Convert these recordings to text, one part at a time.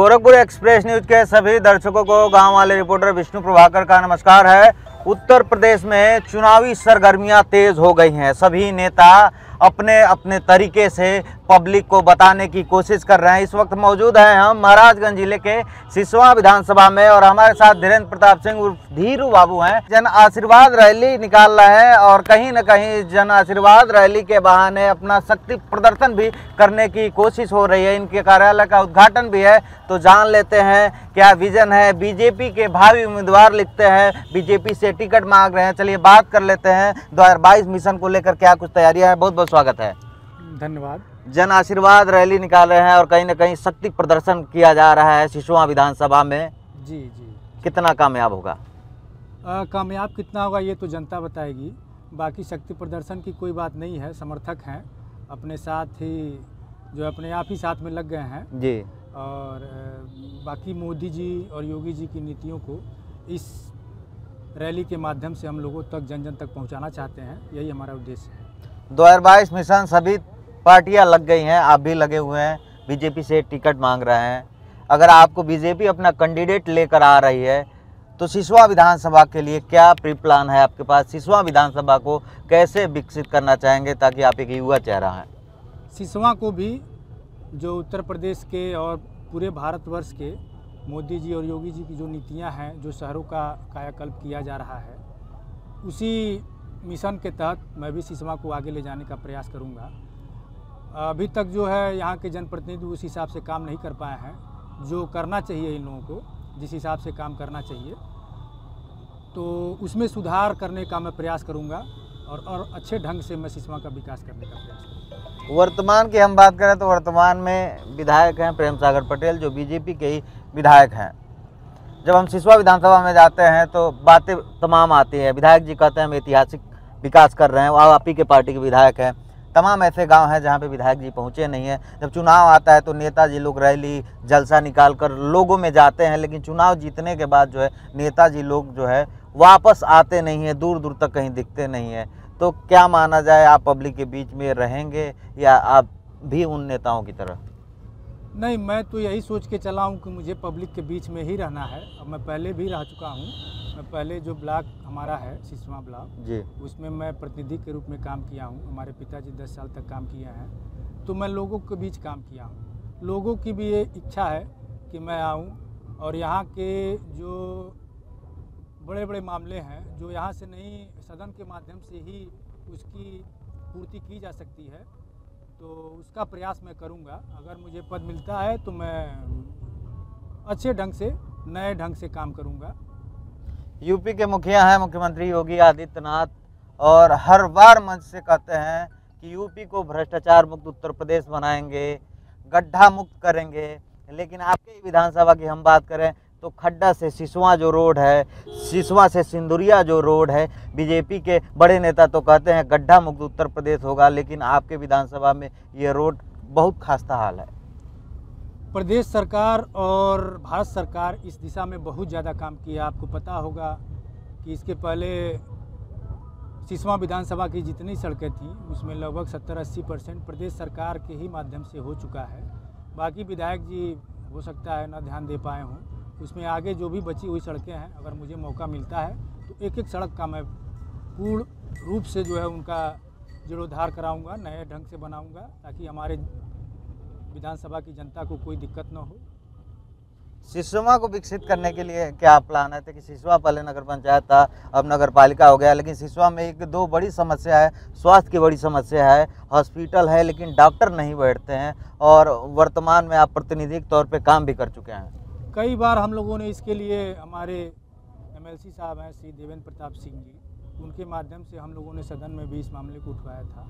Gorakhpur express news के सभी दर्शकों को गांव वाले रिपोर्टर विष्णु प्रभाकर का नमस्कार है। उत्तर प्रदेश में चुनावी सरगर्मियां तेज हो गई हैं। सभी नेता अपने अपने तरीके से पब्लिक को बताने की कोशिश कर रहे हैं। इस वक्त मौजूद हैं हम महाराजगंज जिले के सिसवा विधानसभा में और हमारे साथ धीरेन्द्र प्रताप सिंह उर्फ धीरू बाबू हैं। जन आशीर्वाद रैली निकाल रहे हैं और कहीं न कहीं जन आशीर्वाद रैली के बहाने अपना शक्ति प्रदर्शन भी करने की कोशिश हो रही है। इनके कार्यालय का उद्घाटन भी है, तो जान लेते हैं क्या विजन है। बीजेपी के भावी उम्मीदवार लिखते हैं, बीजेपी से टिकट मांग रहे हैं। चलिए बात कर लेते हैं 2022 मिशन को लेकर क्या कुछ तैयारियां हैं। बहुत बहुत स्वागत है। धन्यवाद। जन आशीर्वाद रैली निकाल रहे हैं और कहीं न कहीं शक्ति प्रदर्शन किया जा रहा है सिसवा विधानसभा में। जी। कितना कामयाब होगा? कामयाब कितना होगा ये तो जनता बताएगी। बाकी शक्ति प्रदर्शन की कोई बात नहीं है। समर्थक हैं अपने साथ ही, जो अपने आप ही साथ में लग गए हैं जी। और बाकी मोदी जी और योगी जी की नीतियों को इस रैली के माध्यम से हम लोगों तक जन जन तक पहुंचाना चाहते हैं। यही हमारा उद्देश्य है। 2022 मिशन सभी पार्टियां लग गई हैं, आप भी लगे हुए हैं, बीजेपी से टिकट मांग रहे हैं। अगर आपको बीजेपी अपना कैंडिडेट लेकर आ रही है तो सिसवा विधानसभा के लिए क्या प्री प्लान है आपके पास? सिसवा विधानसभा को कैसे विकसित करना चाहेंगे ताकि आप एक युवा चेहरा हैं? सिसवा को भी जो उत्तर प्रदेश के और पूरे भारतवर्ष के मोदी जी और योगी जी की जो नीतियां हैं, जो शहरों का कायाकल्प किया जा रहा है, उसी मिशन के तहत मैं भी सिसवा को आगे ले जाने का प्रयास करूंगा। अभी तक जो है यहाँ के जनप्रतिनिधि उस हिसाब से काम नहीं कर पाए हैं जो करना चाहिए। इन लोगों को जिस हिसाब से काम करना चाहिए तो उसमें सुधार करने का मैं प्रयास करूंगा और अच्छे ढंग से मैं सिसवा का विकास करने का प्रयास करूँगा। वर्तमान की हम बात करें तो वर्तमान में विधायक हैं प्रेम सागर पटेल, जो बीजेपी के ही विधायक हैं। जब हम सिसवा विधानसभा में जाते हैं तो बातें तमाम आती हैं। विधायक जी कहते हैं हम ऐतिहासिक विकास कर रहे हैं, वो आप ही के पार्टी के विधायक हैं। तमाम ऐसे गांव हैं जहां पे विधायक जी पहुंचे नहीं हैं। जब चुनाव आता है तो नेताजी लोग रैली जलसा निकाल कर लोगों में जाते हैं, लेकिन चुनाव जीतने के बाद जो है नेताजी लोग जो है वापस आते नहीं हैं, दूर दूर तक कहीं दिखते नहीं हैं। तो क्या माना जाए, आप पब्लिक के बीच में रहेंगे या आप भी उन नेताओं की तरह? नहीं, मैं तो यही सोच के चला हूँ कि मुझे पब्लिक के बीच में ही रहना है। और मैं पहले भी रह चुका हूँ। मैं पहले जो ब्लॉक हमारा है सिसवा ब्लॉक जी, उसमें मैं प्रतिनिधि के रूप में काम किया हूँ। हमारे पिताजी 10 साल तक काम किए हैं, तो मैं लोगों के बीच काम किया हूँ। लोगों की भी ये इच्छा है कि मैं आऊँ और यहाँ के जो बड़े बड़े मामले हैं जो यहाँ से नहीं, सदन के माध्यम से ही उसकी पूर्ति की जा सकती है, तो उसका प्रयास मैं करूंगा। अगर मुझे पद मिलता है तो मैं अच्छे ढंग से, नए ढंग से काम करूंगा। यूपी के मुखिया हैं मुख्यमंत्री योगी आदित्यनाथ, और हर बार मंच से कहते हैं कि यूपी को भ्रष्टाचार मुक्त उत्तर प्रदेश बनाएंगे, गड्ढा मुक्त करेंगे। लेकिन आपके विधानसभा की हम बात करें तो खड्डा से सिसवा जो रोड है, सिसवा से सिंदुरिया जो रोड है, बीजेपी के बड़े नेता तो कहते हैं गड्ढा मुक्त उत्तर प्रदेश होगा, लेकिन आपके विधानसभा में ये रोड बहुत खस्ता हाल है। प्रदेश सरकार और भारत सरकार इस दिशा में बहुत ज़्यादा काम किया। आपको पता होगा कि इसके पहले सिसवा विधानसभा की जितनी सड़कें थीं उसमें लगभग 70-80% प्रदेश सरकार के ही माध्यम से हो चुका है। बाकी विधायक जी हो सकता है न ध्यान दे पाए हों। उसमें आगे जो भी बची हुई सड़कें हैं, अगर मुझे मौका मिलता है तो एक एक सड़क का मैं पूर्ण रूप से जो है उनका जीर्णोद्धार कराऊंगा, नए ढंग से बनाऊंगा, ताकि हमारे विधानसभा की जनता को कोई दिक्कत न हो। सिसवा को विकसित करने के लिए क्या प्लान है? कि सिसवा पहले नगर पंचायत था, अब नगर पालिका हो गया, लेकिन सिसवा में एक दो बड़ी समस्या है। स्वास्थ्य की बड़ी समस्या है, हॉस्पिटल है लेकिन डॉक्टर नहीं बैठते हैं, और वर्तमान में आप प्रतिनिधि के तौर पे काम भी कर चुके हैं। कई बार हम लोगों ने इसके लिए, हमारे MLC साहब हैं श्री देवेंद्र प्रताप सिंह जी, उनके माध्यम से हम लोगों ने सदन में भी इस मामले को उठवाया था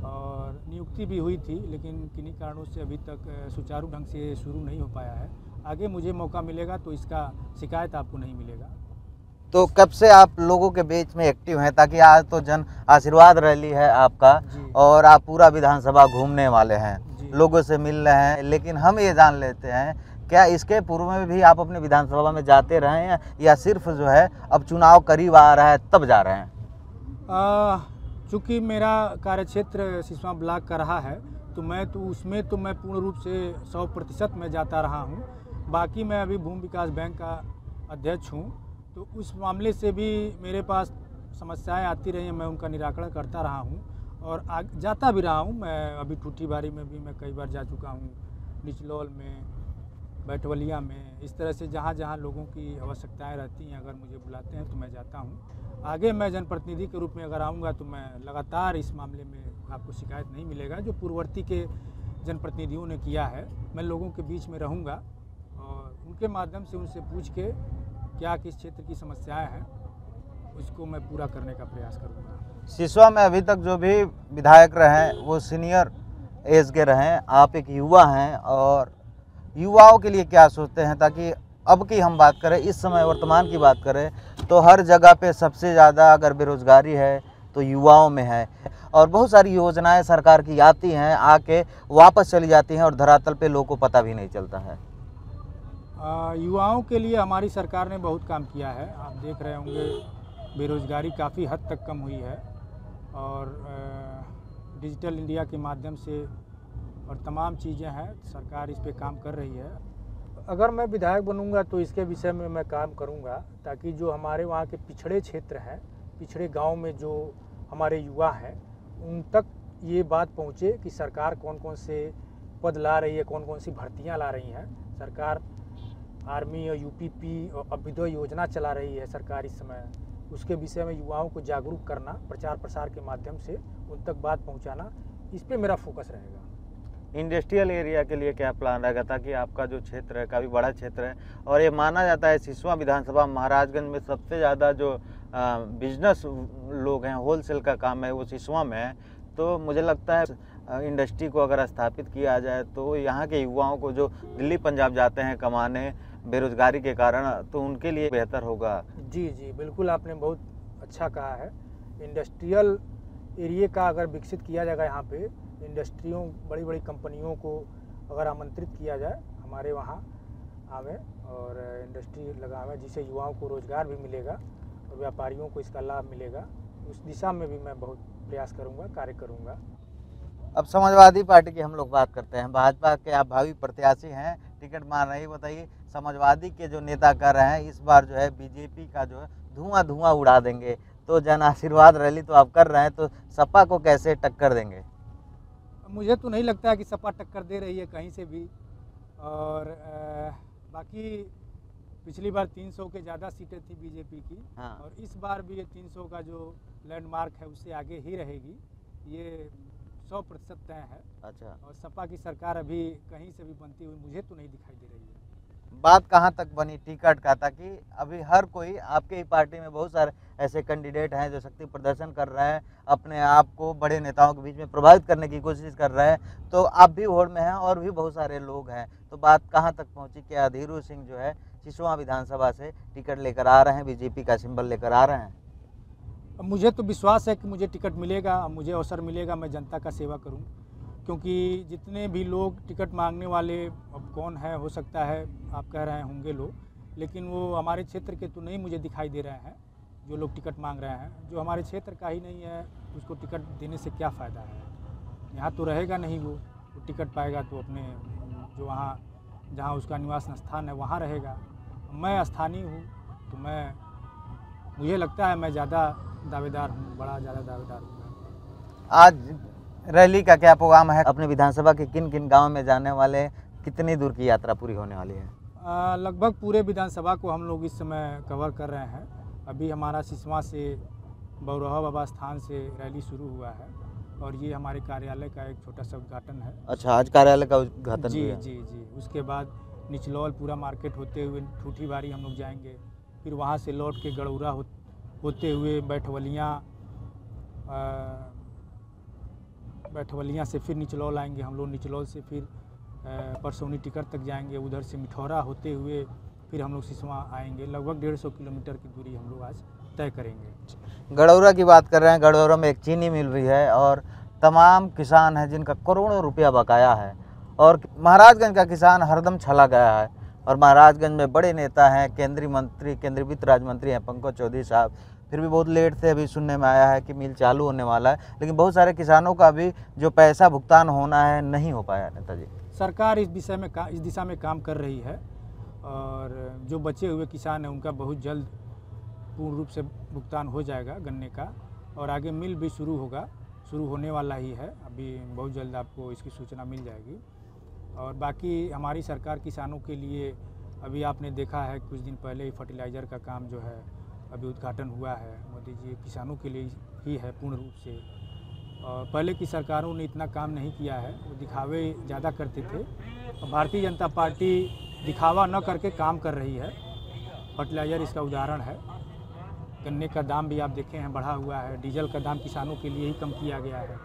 और नियुक्ति भी हुई थी, लेकिन किन्हीं कारणों से अभी तक सुचारू ढंग से शुरू नहीं हो पाया है। आगे मुझे मौका मिलेगा तो इसका शिकायत आपको नहीं मिलेगा। तो कब से आप लोगों के बीच में एक्टिव हैं? ताकि आज तो जन आशीर्वाद रैली है आपका और आप पूरा विधानसभा घूमने वाले हैं, लोगों से मिल रहे हैं, लेकिन हम ये जान लेते हैं क्या इसके पूर्व में भी आप अपने विधानसभा में जाते रहे हैं या सिर्फ जो है अब चुनाव करीब आ रहा है तब जा रहे हैं? चूँकि मेरा कार्यक्षेत्र सिसवा ब्लॉक का रहा है तो मैं पूर्ण रूप से 100% मैं जाता रहा हूँ। बाकी मैं अभी भूमि विकास बैंक का अध्यक्ष हूँ, तो उस मामले से भी मेरे पास समस्याएं आती रही हैं, मैं उनका निराकरण करता रहा हूँ और जाता भी रहा हूँ। मैं अभी ठूठीबारी में भी मैं कई बार जा चुका हूँ, निचलौल में, बैठवलिया में, इस तरह से जहाँ जहाँ लोगों की आवश्यकताएं रहती हैं, अगर मुझे बुलाते हैं तो मैं जाता हूँ। आगे मैं जनप्रतिनिधि के रूप में अगर आऊँगा तो मैं लगातार इस मामले में आपको शिकायत नहीं मिलेगा। जो पूर्ववर्ती के जनप्रतिनिधियों ने किया है, मैं लोगों के बीच में रहूँगा और उनके माध्यम से उनसे पूछ के क्या किस क्षेत्र की समस्याएं हैं उसको मैं पूरा करने का प्रयास करूँगा। सिसवा में अभी तक जो भी विधायक रहे वो सीनियर एज के रहे, आप एक युवा हैं और युवाओं के लिए क्या सोचते हैं, ताकि अब की हम बात करें, इस समय वर्तमान की बात करें तो हर जगह पे सबसे ज़्यादा अगर बेरोज़गारी है तो युवाओं में है और बहुत सारी योजनाएं सरकार की आती हैं, आके वापस चली जाती हैं और धरातल पे लोगों को पता भी नहीं चलता है। युवाओं के लिए हमारी सरकार ने बहुत काम किया है। आप देख रहे होंगे बेरोज़गारी काफ़ी हद तक कम हुई है और डिजिटल इंडिया के माध्यम से और तमाम चीज़ें हैं, सरकार इस पे काम कर रही है। अगर मैं विधायक बनूंगा तो इसके विषय में मैं काम करूंगा ताकि जो हमारे वहाँ के पिछड़े क्षेत्र हैं, पिछड़े गांव में जो हमारे युवा हैं, उन तक ये बात पहुँचे कि सरकार कौन कौन से पद ला रही है, कौन कौन सी भर्तियाँ ला रही हैं। सरकार आर्मी और यूपीपी और अभ्युदय योजना चला रही है सरकार इस समय, उसके विषय में युवाओं को जागरूक करना, प्रचार प्रसार के माध्यम से उन तक बात पहुंचाना, इस पे मेरा फोकस रहेगा। इंडस्ट्रियल एरिया के लिए क्या प्लान रहेगा, ताकि आपका जो क्षेत्र है काफ़ी बड़ा क्षेत्र है और ये माना जाता है सिसवा विधानसभा महाराजगंज में सबसे ज़्यादा जो बिजनेस लोग हैं, होलसेल का काम है वो सिसवा में है, तो मुझे लगता है इंडस्ट्री को अगर स्थापित किया जाए तो यहाँ के युवाओं को जो दिल्ली पंजाब जाते हैं कमाने बेरोजगारी के कारण, तो उनके लिए बेहतर होगा। जी जी बिल्कुल, आपने बहुत अच्छा कहा है। इंडस्ट्रियल एरिया का अगर विकसित किया जाएगा, यहाँ पे इंडस्ट्रियों, बड़ी बड़ी कंपनियों को अगर आमंत्रित किया जाए हमारे वहाँ आवे और इंडस्ट्री लगावे, जिससे युवाओं को रोज़गार भी मिलेगा और व्यापारियों को इसका लाभ मिलेगा, उस दिशा में भी मैं बहुत प्रयास करूँगा, कार्य करूँगा। अब समाजवादी पार्टी की हम लोग बात करते हैं, भाजपा के आप भावी प्रत्याशी हैं, टिकट मार रहे हैं, बताइए समाजवादी के जो नेता कर रहे हैं इस बार जो है बीजेपी का जो है धुआं धुआं उड़ा देंगे, तो जन आशीर्वाद रैली तो आप कर रहे हैं, तो सपा को कैसे टक्कर देंगे? मुझे तो नहीं लगता है कि सपा टक्कर दे रही है कहीं से भी, और बाकी पिछली बार 300 के ज़्यादा सीटें थी बीजेपी की। हाँ। और इस बार भी ये 300 का जो लैंडमार्क है उससे आगे ही रहेगी, ये 100% तय है। अच्छा। और सपा की सरकार अभी कहीं से भी बनती हुई मुझे तो नहीं दिखाई दे रही है। बात कहाँ तक बनी टिकट का, ताकि अभी हर कोई, आपके ही पार्टी में बहुत सारे ऐसे कैंडिडेट हैं जो शक्ति प्रदर्शन कर रहे हैं, अपने आप को बड़े नेताओं के बीच में प्रभावित करने की कोशिश कर रहे हैं, तो आप भी होड़ में हैं और भी बहुत सारे लोग हैं, तो बात कहाँ तक पहुँची? क्या धीरू सिंह जो है सिसवा विधानसभा से टिकट लेकर आ रहे हैं, बीजेपी का सिंबल लेकर आ रहे हैं? मुझे तो विश्वास है कि मुझे टिकट मिलेगा, मुझे अवसर मिलेगा, मैं जनता का सेवा करूं, क्योंकि जितने भी लोग टिकट मांगने वाले, अब कौन है, हो सकता है आप कह रहे हैं होंगे लोग, लेकिन वो हमारे क्षेत्र के तो नहीं मुझे दिखाई दे रहे हैं जो लोग टिकट मांग रहे हैं। जो हमारे क्षेत्र का ही नहीं है उसको टिकट देने से क्या फ़ायदा है? यहाँ तो रहेगा नहीं, वो टिकट पाएगा तो अपने जो वहाँ जहाँ उसका निवास स्थान है वहाँ रहेगा। मैं स्थानीय हूँ तो मुझे लगता है मैं ज़्यादा दावेदार हूँ, बड़ा ज़्यादा दावेदार हूँ। आज रैली का क्या प्रोग्राम है? अपने विधानसभा के किन किन गांव में जाने वाले, कितनी दूर की यात्रा पूरी होने वाली है? लगभग पूरे विधानसभा को हम लोग इस समय कवर कर रहे हैं। अभी हमारा सिसवा से बौरोहा बाबा स्थान से रैली शुरू हुआ है और ये हमारे कार्यालय का एक छोटा सा उद्घाटन है। अच्छा, आज कार्यालय का उद्घाटन? जी जी जी। उसके बाद निचलौल पूरा मार्केट होते हुए ठूठीबारी हम लोग जाएंगे, फिर वहाँ से लौट के गड़ौरा होते हुए बैठवलिया से फिर निचलौल आएंगे हम लोग। निचलौल से फिर परसौनी टिकर तक जाएंगे, उधर से मिठौरा होते हुए फिर हम लोग सिसवा आएंगे। लगभग 150 किलोमीटर की दूरी हम लोग आज तय करेंगे। गड़ौरा की बात कर रहे हैं, गड़ौरा में एक चीनी मिल रही है और तमाम किसान हैं जिनका करोड़ों रुपया बकाया है, और महाराजगंज का किसान हरदम छला गया है, और महाराजगंज में बड़े नेता हैं, केंद्रीय मंत्री, केंद्रीय वित्त राज्य मंत्री हैं पंकज चौधरी साहब, फिर भी बहुत लेट से अभी सुनने में आया है कि मिल चालू होने वाला है, लेकिन बहुत सारे किसानों का भी जो पैसा भुगतान होना है नहीं हो पाया। नेताजी, सरकार इस दिशा में काम कर रही है और जो बचे हुए किसान हैं उनका बहुत जल्द पूर्ण रूप से भुगतान हो जाएगा गन्ने का, और आगे मिल भी शुरू होने वाला ही है, अभी बहुत जल्द आपको इसकी सूचना मिल जाएगी। और बाकी हमारी सरकार किसानों के लिए, अभी आपने देखा है कुछ दिन पहले ही फर्टिलाइज़र का काम जो है अभी उद्घाटन हुआ है, मोदी जी किसानों के लिए ही है पूर्ण रूप से। और पहले की सरकारों ने इतना काम नहीं किया है, वो दिखावे ज़्यादा करते थे। और भारतीय जनता पार्टी दिखावा न करके काम कर रही है। फर्टिलाइज़र इसका उदाहरण है। गन्ने का दाम भी आप देखे हैं बढ़ा हुआ है, डीजल का दाम किसानों के लिए ही कम किया गया है।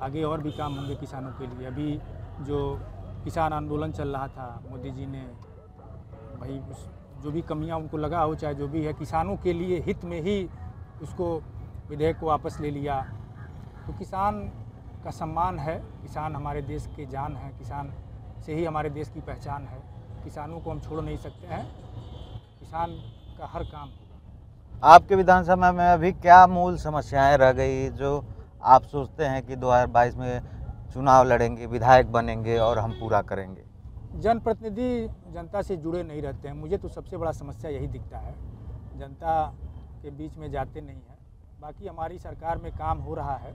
आगे और भी काम होंगे किसानों के लिए। अभी जो किसान आंदोलन चल रहा था, मोदी जी ने भाई जो भी कमियां उनको लगा हो, चाहे जो भी है, किसानों के लिए हित में ही उसको विधेयक को वापस ले लिया। तो किसान का सम्मान है, किसान हमारे देश के जान है, किसान से ही हमारे देश की पहचान है। किसानों को हम छोड़ नहीं सकते हैं, किसान का हर काम। आपके विधानसभा में अभी क्या मूल समस्याएं रह गई जो आप सोचते हैं कि 2022 में चुनाव लड़ेंगे, विधायक बनेंगे और हम पूरा करेंगे? जनप्रतिनिधि जनता से जुड़े नहीं रहते हैं। मुझे तो सबसे बड़ा समस्या यही दिखता है, जनता के बीच में जाते नहीं हैं। बाकी हमारी सरकार में काम हो रहा है,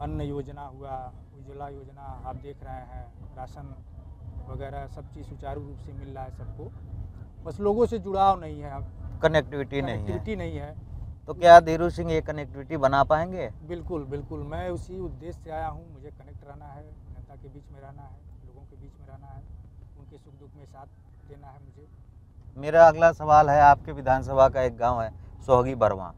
अन्न योजना हुआ, उज्ज्वला योजना आप देख रहे हैं, राशन वगैरह सब चीज़ सुचारू रूप से मिल रहा है सबको। बस लोगों से जुड़ाव नहीं है, कनेक्टिविटी नहीं है। तो क्या धीरू सिंह ये कनेक्टिविटी बना पाएंगे? बिल्कुल बिल्कुल, मैं उसी उद्देश्य से आया हूँ। मुझे कनेक्ट रहना है, जनता के बीच में रहना है, लोगों के बीच में रहना है, उनके सुख दुख में साथ देना है मुझे। मेरा अगला सवाल है, आपके विधानसभा का एक गांव है सोहगी बरवा,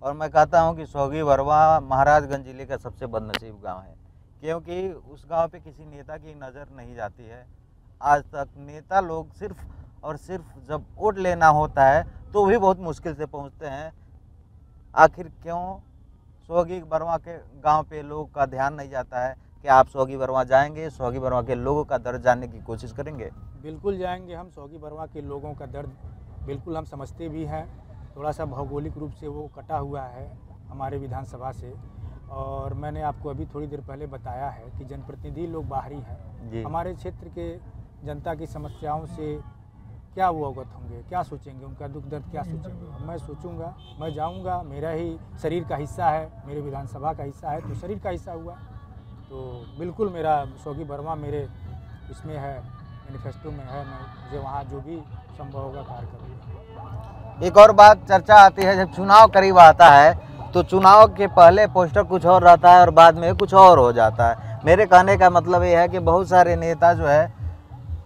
और मैं कहता हूं कि सोहगी बरवा महाराजगंज जिले का सबसे बदनसीब गांव है, क्योंकि उस गांव पे किसी नेता की नज़र नहीं जाती है आज तक। नेता लोग सिर्फ और सिर्फ जब वोट लेना होता है तो भी बहुत मुश्किल से पहुंचते हैं। आखिर क्यों सोहगी बरवा के गांव पे लोगों का ध्यान नहीं जाता है? कि आप सोहगी बरवा जाएंगे, सोहगी बरवा के लोगों का दर्द जानने की कोशिश करेंगे? बिल्कुल जाएंगे हम। सोहगी बरवा के लोगों का दर्द बिल्कुल हम समझते भी हैं। थोड़ा सा भौगोलिक रूप से वो कटा हुआ है हमारे विधानसभा से, और मैंने आपको अभी थोड़ी देर पहले बताया है कि जनप्रतिनिधि लोग बाहरी हैं। हमारे क्षेत्र के जनता की समस्याओं से क्या वो अवगत होंगे, क्या सोचेंगे, उनका दुख दर्द क्या सोचेंगे? मैं सोचूंगा, मैं जाऊंगा, मेरा ही शरीर का हिस्सा है, मेरे विधानसभा का हिस्सा है, तो शरीर का हिस्सा हुआ, तो बिल्कुल मेरा सोहगी बरवा मेरे इसमें है, मैनिफेस्टो में है। मैं मुझे वहाँ जो भी संभव होगा कार्य करूँगा। एक और बात चर्चा आती है, जब चुनाव करीब आता है तो चुनाव के पहले पोस्टर कुछ और रहता है और बाद में कुछ और हो जाता है। मेरे कहने का मतलब ये है कि बहुत सारे नेता जो है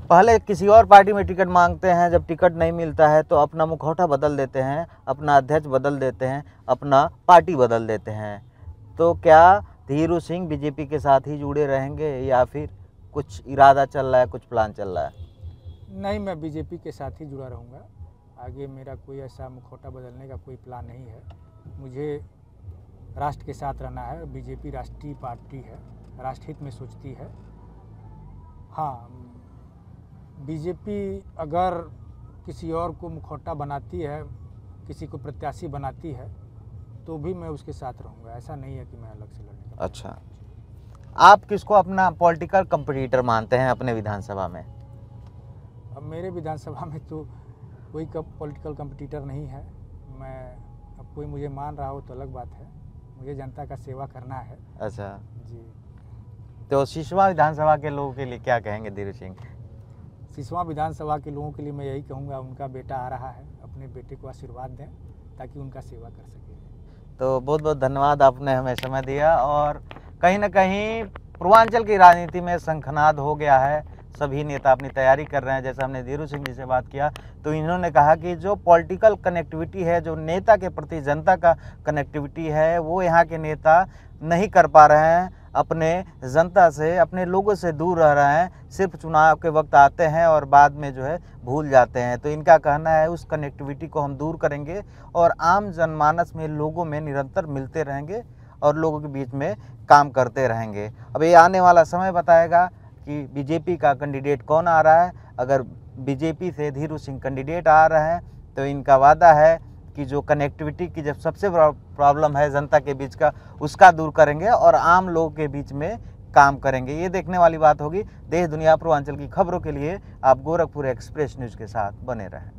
पहले किसी और पार्टी में टिकट मांगते हैं, जब टिकट नहीं मिलता है तो अपना मुखौटा बदल देते हैं, अपना अध्यक्ष बदल देते हैं, अपना पार्टी बदल देते हैं। तो क्या धीरू सिंह बीजेपी के साथ ही जुड़े रहेंगे या फिर कुछ इरादा चल रहा है, कुछ प्लान चल रहा है? नहीं, मैं बीजेपी के साथ ही जुड़ा रहूँगा। आगे मेरा कोई ऐसा मुखौटा बदलने का कोई प्लान नहीं है। मुझे राष्ट्र के साथ रहना है। बीजेपी राष्ट्रीय पार्टी है, राष्ट्रहित में सोचती है। हाँ, बीजेपी अगर किसी और को मुखौटा बनाती है, किसी को प्रत्याशी बनाती है, तो भी मैं उसके साथ रहूँगा। ऐसा नहीं है कि मैं अलग से लड़ने का। अच्छा, आप किसको अपना पॉलिटिकल कंपटीटर मानते हैं अपने विधानसभा में? अब मेरे विधानसभा में तो कोई पॉलिटिकल कंपटीटर नहीं है। मैं, अब कोई मुझे मान रहा हो तो अलग बात है, मुझे जनता का सेवा करना है। अच्छा जी। तो सिसवा विधानसभा के लोगों के लिए क्या कहेंगे धीरू सिंह? सिसवा विधानसभा के लोगों के लिए मैं यही कहूँगा, उनका बेटा आ रहा है, अपने बेटे को आशीर्वाद दें ताकि उनका सेवा कर सके। तो बहुत बहुत धन्यवाद, आपने हमें समय दिया। और कहीं ना कहीं पूर्वांचल की राजनीति में शंखनाद हो गया है, सभी नेता अपनी तैयारी कर रहे हैं। जैसे हमने धीरू सिंह जी से बात किया तो इन्होंने कहा कि जो पॉलिटिकल कनेक्टिविटी है, जो नेता के प्रति जनता का कनेक्टिविटी है, वो यहाँ के नेता नहीं कर पा रहे हैं। अपने जनता से, अपने लोगों से दूर रह रहे हैं, सिर्फ चुनाव के वक्त आते हैं और बाद में जो है भूल जाते हैं। तो इनका कहना है उस कनेक्टिविटी को हम दूर करेंगे और आम जनमानस में, लोगों में निरंतर मिलते रहेंगे और लोगों के बीच में काम करते रहेंगे। अब ये आने वाला समय बताएगा कि बीजेपी का कैंडिडेट कौन आ रहा है। अगर बीजेपी से धीरू सिंह कैंडिडेट आ रहे हैं तो इनका वादा है कि जो कनेक्टिविटी की जब सबसे बड़ा प्रॉब्लम है जनता के बीच का, उसका दूर करेंगे और आम लोगों के बीच में काम करेंगे, ये देखने वाली बात होगी। देश दुनिया पूर्वांचल की खबरों के लिए आप गोरखपुर एक्सप्रेस न्यूज़ के साथ बने रहें।